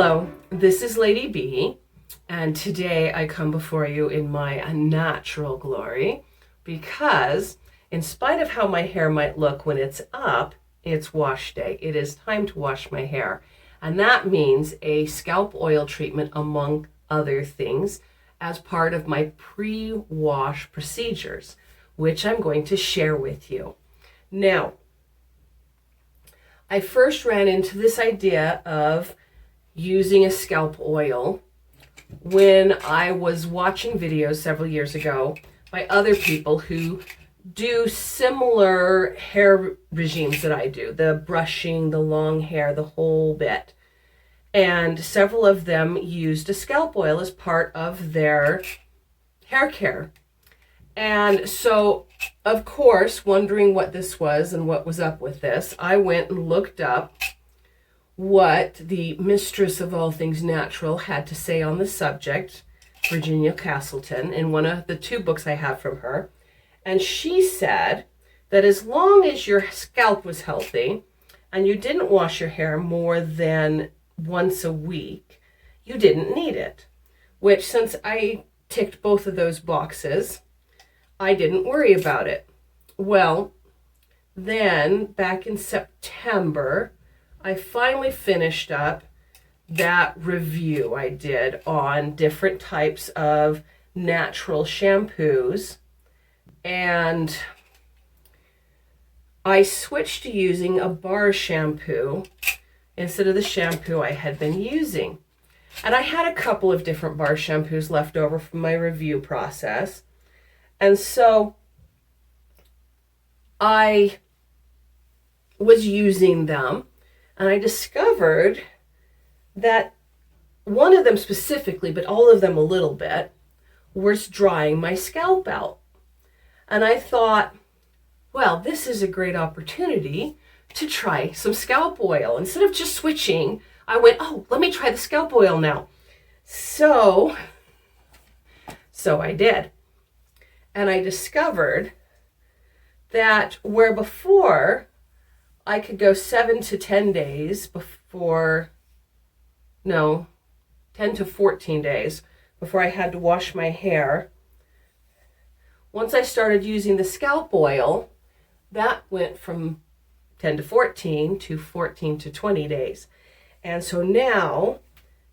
Hello, this is Lady B, and today I come before you in my natural glory because in spite of how my hair might look when it's up, it's wash day. It is time to wash my hair, and that means a scalp oil treatment among other things as part of my pre-wash procedures, which I'm going to share with you. Now, I first ran into this idea of using a scalp oil when I was watching videos several years ago by other people who do similar hair regimes that I do, the brushing, the long hair, the whole bit. And several of them used a scalp oil as part of their hair care. And so, of course, wondering what this was and what was up with this, I went and looked up what the mistress of all things natural had to say on the subject, Virginia Castleton, in one of the 2 books I have from her. And she said that as long as your scalp was healthy and you didn't wash your hair more than once a week, you didn't need it. Which, since I ticked both of those boxes, I didn't worry about it. Well, then back in September, I finally finished up that review I did on different types of natural shampoos, and I switched to using a bar shampoo instead of the shampoo I had been using. And I had a couple of different bar shampoos left over from my review process, and so I was using them. And I discovered that one of them specifically, but all of them a little bit, was drying my scalp out. And I thought, well, this is a great opportunity to try some scalp oil. Instead of just switching, I went, oh, let me try the scalp oil now. So I did. And I discovered that where before I could go 7 to 10 days before, no, 10 to 14 days before I had to wash my hair. Once I started using the scalp oil, that went from 10 to 14 to 20 days. And so now,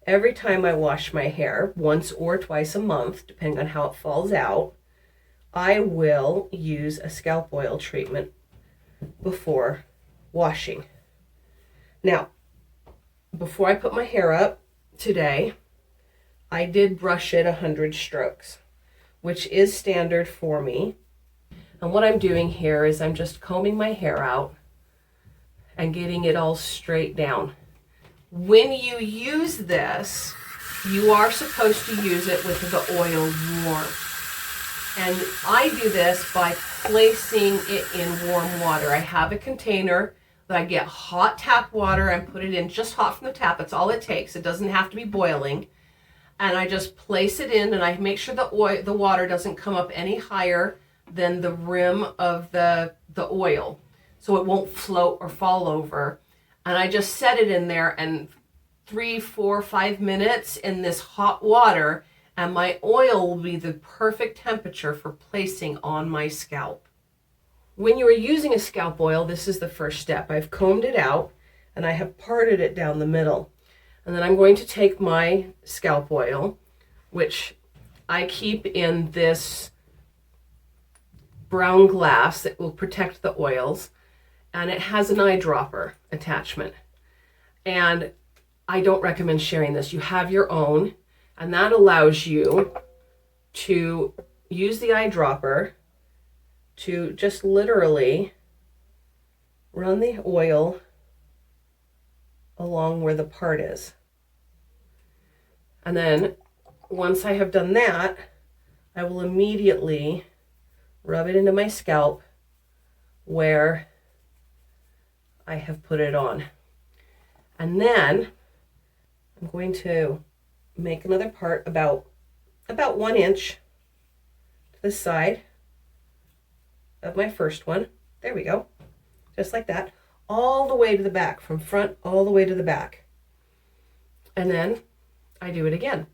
every time I wash my hair, once or twice a month, depending on how it falls out, I will use a scalp oil treatment before washing. Now, before I put my hair up today, I did brush it 100 strokes, which is standard for me. And what I'm doing here is I'm just combing my hair out and getting it all straight down. When you use this, you are supposed to use it with the oil warm. And I do this by placing it in warm water. I have a container that I get hot tap water and put it in just hot from the tap. That's all it takes. It doesn't have to be boiling. And I just place it in, and I make sure the water doesn't come up any higher than the rim of the oil, so it won't float or fall over. And I just set it in there, and 3, 4, 5 minutes in this hot water, and my oil will be the perfect temperature for placing on my scalp. When you are using a scalp oil, this is the first step. I've combed it out and I have parted it down the middle. And then I'm going to take my scalp oil, which I keep in this brown glass that will protect the oils, and it has an eyedropper attachment. And I don't recommend sharing this. You have your own, and that allows you to use the eyedropper to just literally run the oil along where the part is. And then once I have done that, I will immediately rub it into my scalp where I have put it on. And then I'm going to make another part about 1 inch to the side of my first one. There we go. Just like that. All the way to the back, from front all the way to the back. And then I do it again.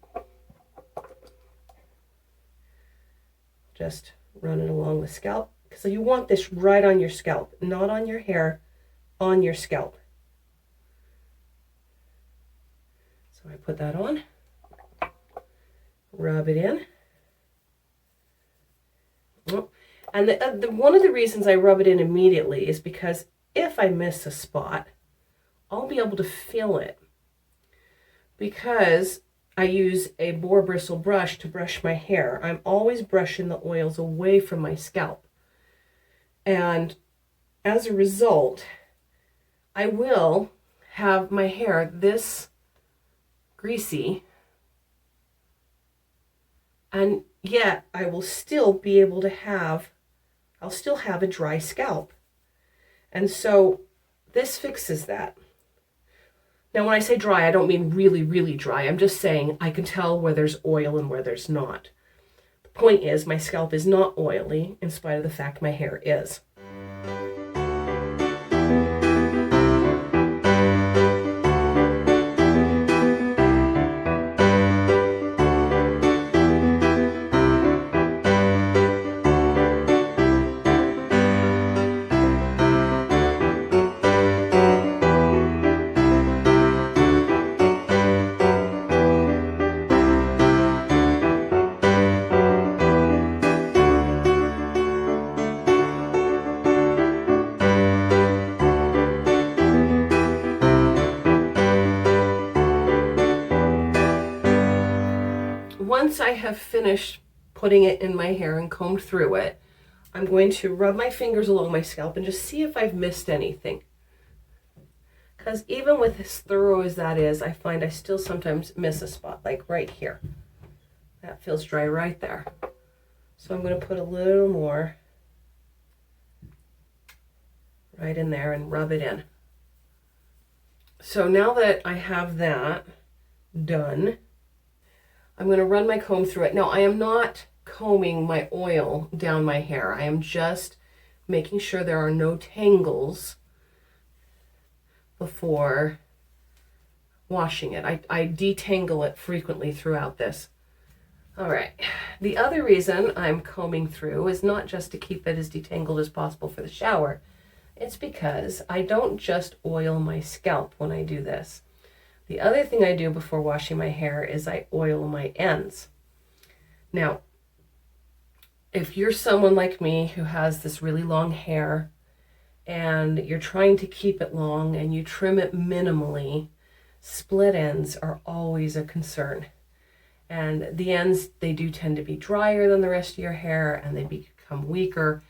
Just run it along the scalp. So you want this right on your scalp, not on your hair, on your scalp. So I put that on, rub it in. And one of the reasons I rub it in immediately is because if I miss a spot, I'll be able to feel it. Because I use a boar bristle brush to brush my hair, I'm always brushing the oils away from my scalp. And as a result, I will have my hair this greasy, and yet I will still be able to have, I'll still have a dry scalp. And so this fixes that. Now, when I say dry, I don't mean really, really dry. I'm just saying I can tell where there's oil and where there's not. The point is, my scalp is not oily in spite of the fact my hair is. Once I have finished putting it in my hair and combed through it, I'm going to rub my fingers along my scalp and just see if I've missed anything. Because even with as thorough as that is, I find I still sometimes miss a spot, like right here. That feels dry right there. So I'm going to put a little more right in there and rub it in. So now that I have that done, I'm going to run my comb through it. Now, I am not combing my oil down my hair. I am just making sure there are no tangles before washing it. I detangle it frequently throughout this. All right. The other reason I'm combing through is not just to keep it as detangled as possible for the shower. It's because I don't just oil my scalp when I do this. The other thing I do before washing my hair is I oil my ends. Now, if you're someone like me who has this really long hair and you're trying to keep it long and you trim it minimally, split ends are always a concern. And the ends, they do tend to be drier than the rest of your hair and they become weaker.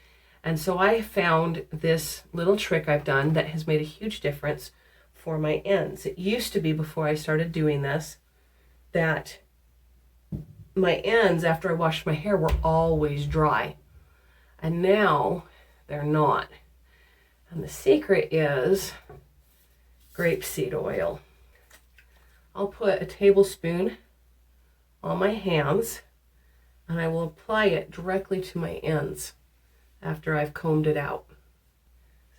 And so I found this little trick I've done that has made a huge difference for my ends. It used to be, before I started doing this, that my ends after I washed my hair were always dry. And now they're not. And the secret is grapeseed oil. I'll put a tablespoon on my hands and I will apply it directly to my ends after I've combed it out.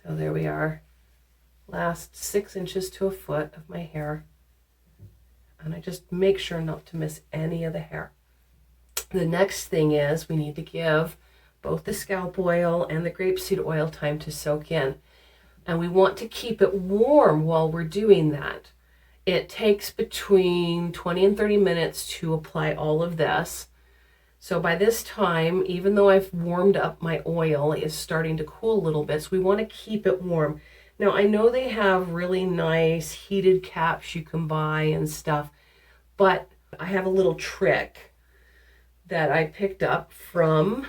So there we are. Last 6 inches to a foot of my hair. And I just make sure not to miss any of the hair. The next thing is we need to give both the scalp oil and the grapeseed oil time to soak in. And we want to keep it warm while we're doing that. It takes between 20 and 30 minutes to apply all of this. So by this time, even though I've warmed up, my oil is starting to cool a little bit. So we want to keep it warm. Now, I know they have really nice heated caps you can buy and stuff, but I have a little trick that I picked up from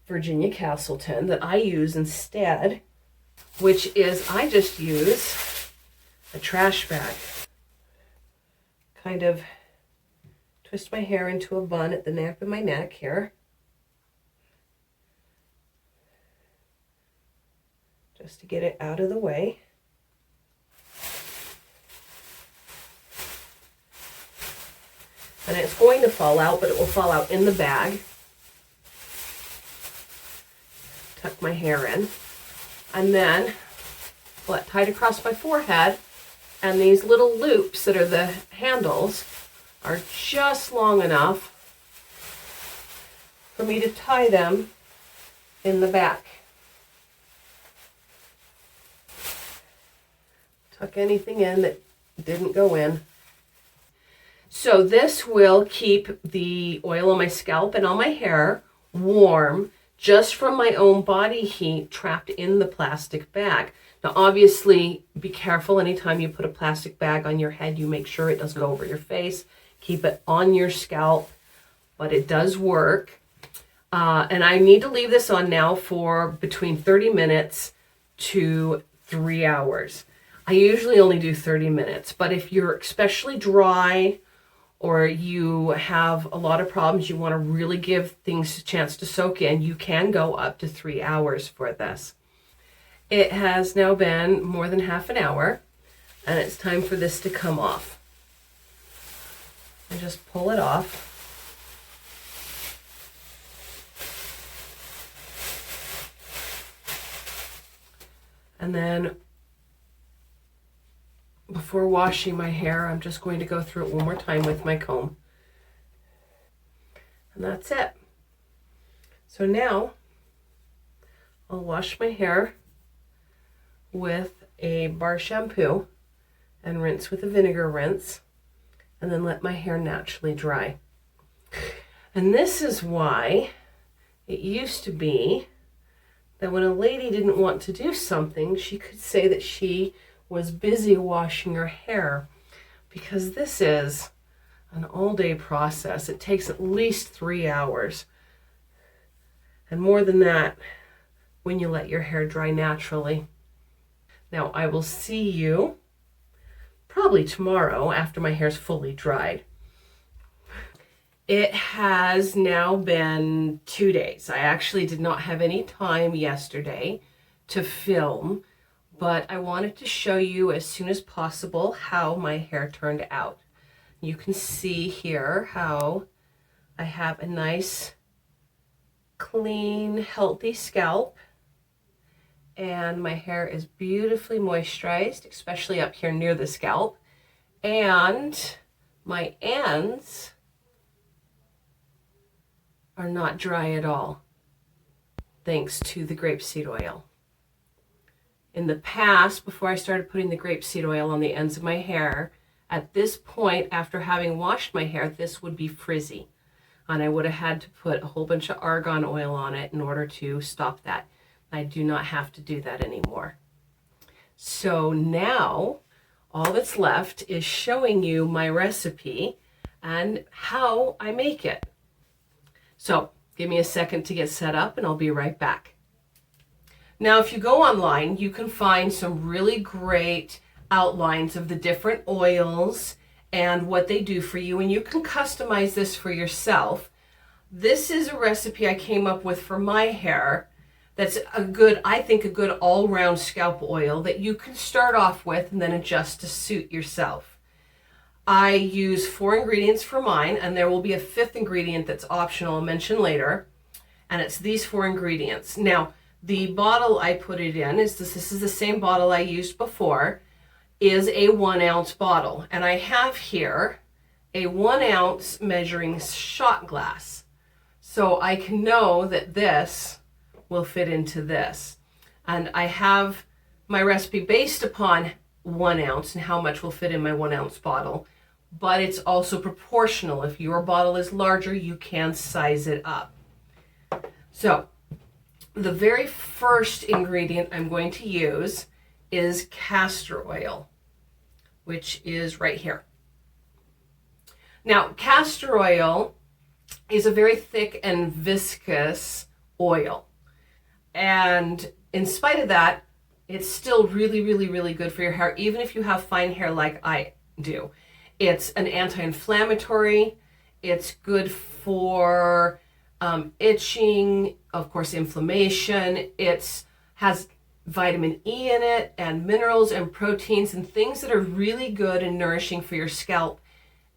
Virginia Castleton that I use instead, which is I just use a trash bag. Kind of twist my hair into a bun at the nape of my neck here. Just to get it out of the way. And it's going to fall out, but it will fall out in the bag. Tuck my hair in. And then, tied across my forehead, And these little loops that are the handles are just long enough for me to tie them in the back. Tuck anything in that didn't go in. So this will keep the oil on my scalp and on my hair warm just from my own body heat trapped in the plastic bag. Now obviously be careful anytime you put a plastic bag on your head, you make sure it doesn't go over your face. Keep it on your scalp, but it does work. And I need to leave this on now for between 30 minutes to 3 hours. I usually only do 30 minutes, but if you're especially dry or you have a lot of problems, you want to really give things a chance to soak in, you can go up to 3 hours for this. It has now been more than half an hour, and it's time for this to come off. I just pull it off. And then before washing my hair, I'm just going to go through it one more time with my comb. And that's it. So now I'll wash my hair with a bar shampoo and rinse with a vinegar rinse, and then let my hair naturally dry. And this is why it used to be that when a lady didn't want to do something, she could say that she was busy washing her hair, because this is an all-day process. It takes at least 3 hours, and more than that when you let your hair dry naturally. Now I will see you probably tomorrow after my hair's fully dried. It has now been 2 days. I actually did not have any time yesterday to film, but I wanted to show you as soon as possible how my hair turned out. You can see here how I have a nice, clean, healthy scalp, and my hair is beautifully moisturized, especially up here near the scalp, and my ends are not dry at all, thanks to the grapeseed oil. In the past, before I started putting the grapeseed oil on the ends of my hair, at this point, after having washed my hair, this would be frizzy. And I would have had to put a whole bunch of argan oil on it in order to stop that. I do not have to do that anymore. So now, all that's left is showing you my recipe and how I make it. So, give me a second to get set up and I'll be right back. Now, if you go online, you can find some really great outlines of the different oils and what they do for you, and you can customize this for yourself. This is a recipe I came up with for my hair that's I think a good all-round scalp oil that you can start off with and then adjust to suit yourself. I use 4 ingredients for mine, and there will be a 5th ingredient that's optional I'll mention later, and it's these 4 ingredients. Now, the bottle I put it in this is the same bottle I used before, is a 1 ounce bottle. And I have here a 1 ounce measuring shot glass. So I can know that this will fit into this. And I have my recipe based upon 1 ounce and how much will fit in my 1 ounce bottle. But it's also proportional. If your bottle is larger, you can size it up. So, the very first ingredient I'm going to use is castor oil, which is right here. Now, castor oil is a very thick and viscous oil. And in spite of that, it's still really, really, really good for your hair, even if you have fine hair like I do. It's an anti-inflammatory. It's good for itching, of course, inflammation. It has vitamin E in it and minerals and proteins and things that are really good and nourishing for your scalp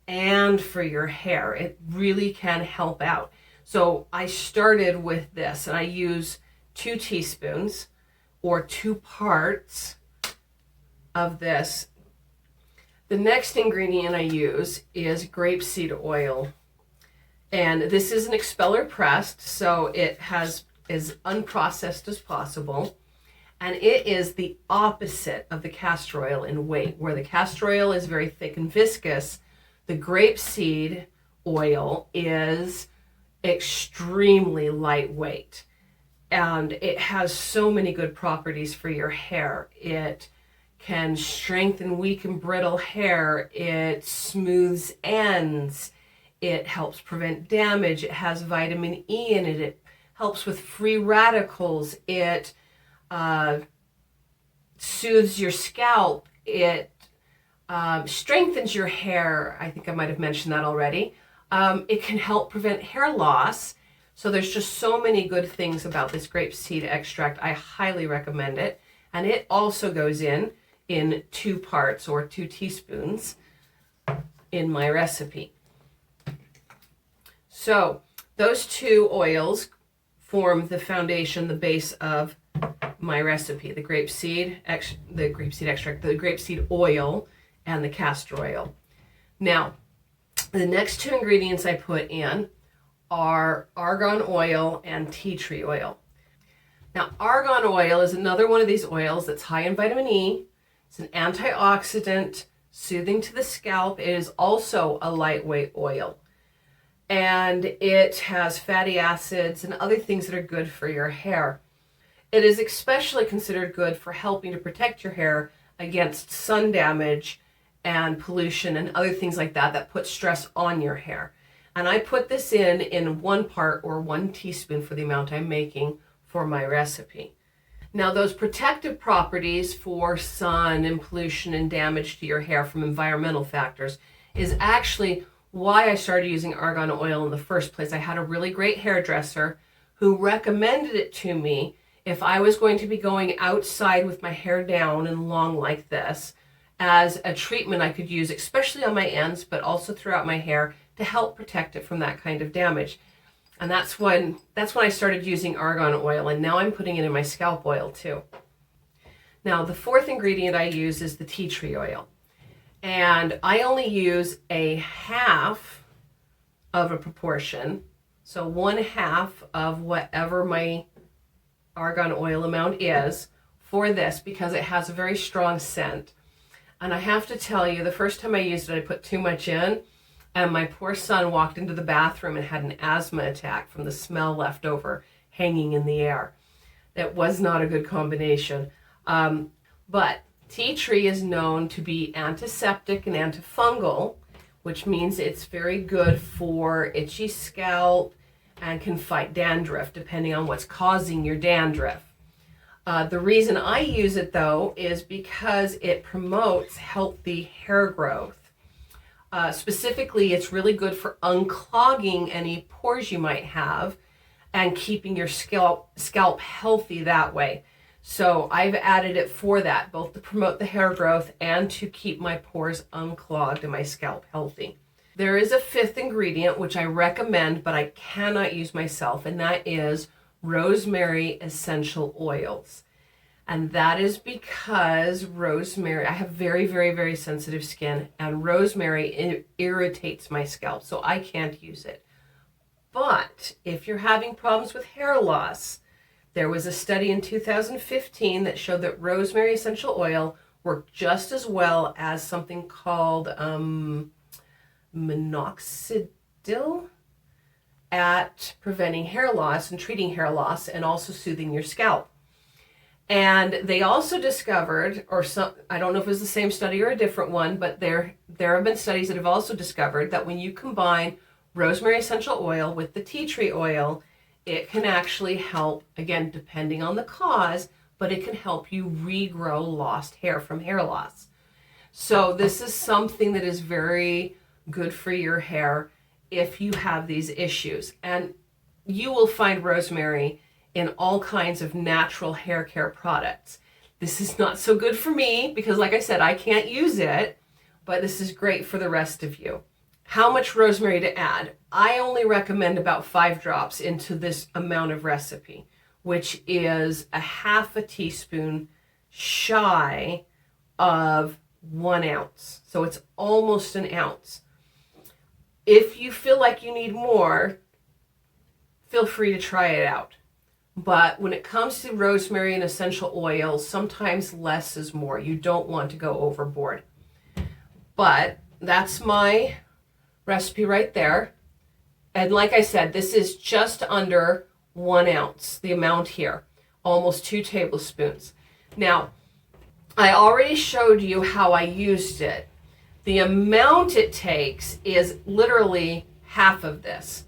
and for your hair. It really can help out. So I started with this, and I use 2 teaspoons or 2 parts of this The next ingredient I use is grapeseed oil. And this is an expeller pressed, so it has as unprocessed as possible. And it is the opposite of the castor oil in weight. Where the castor oil is very thick and viscous, the grapeseed oil is extremely lightweight. And it has so many good properties for your hair. It can strengthen weak and brittle hair. It smooths ends. It helps prevent damage. It has vitamin E in it. It helps with free radicals. It soothes your scalp. It strengthens your hair. I think I might have mentioned that already. It can help prevent hair loss. So there's just so many good things about this grapeseed extract. I highly recommend it. And it also goes in 2 parts or 2 teaspoons in my recipe. So those 2 oils form the foundation, the base of my recipe, the grapeseed extract, the grapeseed oil, and the castor oil. Now, the next 2 ingredients I put in are argan oil and tea tree oil. Now, argan oil is another one of these oils that's high in vitamin E. It's an antioxidant, soothing to the scalp. It is also a lightweight oil. And it has fatty acids and other things that are good for your hair. It is especially considered good for helping to protect your hair against sun damage and pollution and other things like that that put stress on your hair. And I put this in 1 part or 1 teaspoon for the amount I'm making for my recipe. Now, those protective properties for sun and pollution and damage to your hair from environmental factors is actually why I started using argan oil in the first place. I had a really great hairdresser who recommended it to me if I was going to be going outside with my hair down and long like this as a treatment I could use, especially on my ends, but also throughout my hair to help protect it from that kind of damage. And that's when I started using argan oil, and now I'm putting it in my scalp oil too. Now, the 4th ingredient I use is the tea tree oil. And I only use a half of a proportion, so 1/2 of whatever my argan oil amount is for this, because it has a very strong scent. And I have to tell you, the first time I used it, I put too much in, and my poor son walked into the bathroom and had an asthma attack from the smell left over hanging in the air. It was not a good combination. But tea tree is known to be antiseptic and antifungal, which means it's very good for itchy scalp and can fight dandruff, depending on what's causing your dandruff. The reason I use it, though, is because it promotes healthy hair growth. Specifically, it's really good for unclogging any pores you might have and keeping your scalp healthy that way. So I've added it for that, both to promote the hair growth and to keep my pores unclogged and my scalp healthy. There is a 5th ingredient, which I recommend, but I cannot use myself, and that is Rosemary Essential Oils. And that is because rosemary, I have very, very, very sensitive skin, and rosemary irritates my scalp, so I can't use it. But if you're having problems with hair loss, there was a study in 2015 that showed that rosemary essential oil worked just as well as something called minoxidil at preventing hair loss and treating hair loss and also soothing your scalp. And they also discovered, I don't know if it was the same study or a different one, but there have been studies that have also discovered that when you combine rosemary essential oil with the tea tree oil, it can actually help, again, depending on the cause, but it can help you regrow lost hair from hair loss. So this is something that is very good for your hair if you have these issues. And you will find rosemary in all kinds of natural hair care products. This is not so good for me because, like I said, I can't use it, but this is great for the rest of you. How much rosemary to add? I only recommend about 5 drops into this amount of recipe, which is a 1/2 teaspoon shy of 1 ounce. So it's almost an ounce. If you feel like you need more, feel free to try it out. But when it comes to rosemary and essential oils, sometimes less is more. You don't want to go overboard. But that's my recipe right there. And like I said, this is just under 1 ounce, the amount here, almost 2 tablespoons. Now, I already showed you how I used it. The amount it takes is literally half of this.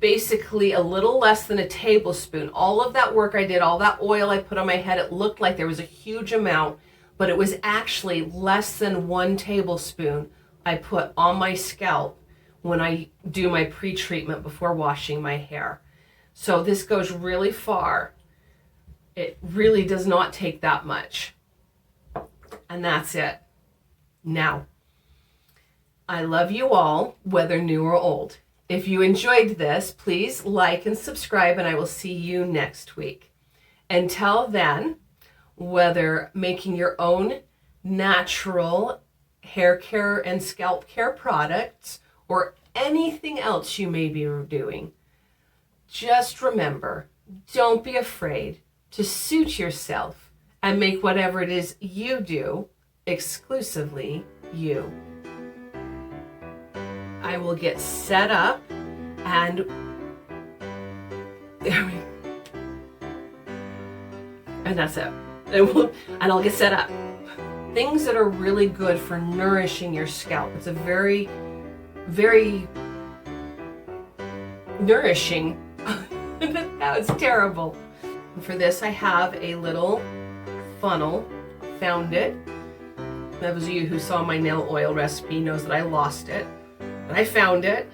Basically a little less than a tablespoon. All of that work I did, all that oil I put on my head, it looked like there was a huge amount, but it was actually less than 1 tablespoon I put on my scalp when I do my pre-treatment before washing my hair. So this goes really far. It really does not take that much. And that's it. Now, I love you all, whether new or old. If you enjoyed this, please like and subscribe, and I will see you next week. Until then, whether making your own natural hair care and scalp care products or anything else you may be doing, just remember, don't be afraid to suit yourself and make whatever it is you do exclusively you. I will get set up and there we go. And that's it. And I'll get set up. Things that are really good for nourishing your scalp. It's a very, very nourishing. That was terrible. And for this, I have a little funnel. Found it. Those of you who saw my nail oil recipe knows that I lost it. But I found it.